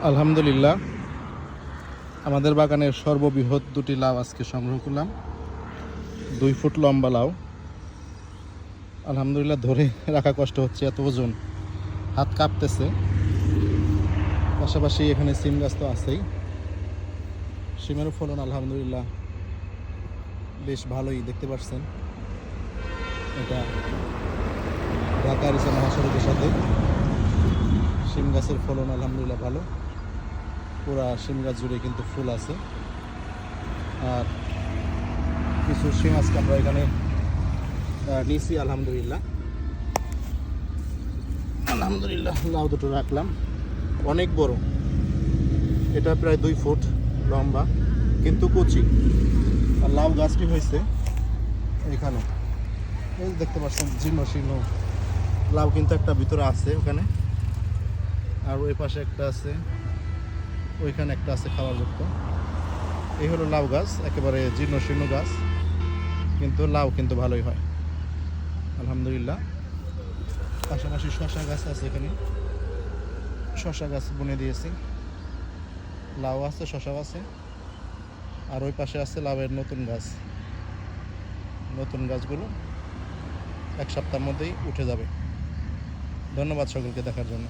আলহামদুলিল্লাহ, আমাদের বাগানের সর্ববৃহৎ দুটি লাউ আজকে সংগ্রহ করলাম। 2 ফুট লম্বা লাউ। আলহামদুলিল্লাহ, ধরে রাখা কষ্ট হচ্ছে, এত ওজন, হাত কাঁপতেছে। পাশাপাশি এখানে সিম গাছ তো আছেই। সিমেরও ফলন আলহামদুলিল্লাহ বেশ ভালোই, দেখতে পাচ্ছেন। এটা ঢাকা রিসা মহাসড়কের সাথে সিম গাছের ফলন আলহামদুলিল্লাহ ভালো। পুরা সিম গাছ জুড়ে কিন্তু ফুল আছে। আর কিছু সিম আজকে আমরা এখানে নিয়েছি। আলহামদুলিল্লাহ লাউ দুটো রাখলাম, অনেক বড়। এটা প্রায় 2 ফুট লম্বা, কিন্তু কচি। আর লাউ গাছটি হয়েছে এখানে, এই দেখতে পাচ্ছেন জীর্ণ শীর্ণ লাউ, কিন্তু একটা ভিতরে আছে ওখানে, আর ওই পাশে একটা আছে, ওইখানে একটা আছে খাওয়ার যোগ্য। এই হলো লাউ গাছ, একেবারে জীর্ণ শীর্ণ গাছ, কিন্তু লাউ কিন্তু ভালোই হয় আলহামদুলিল্লাহ। পাশাপাশি শশা গাছ আছে এখানে, শশা গাছ বুনে দিয়েছি। লাউ আছে, শশা আছে, আর ওই পাশে আছে লাউয়ের নতুন গাছ। নতুন গাছগুলো 1 সপ্তাহের মধ্যেই উঠে যাবে। ধন্যবাদ সকলকে দেখার জন্য।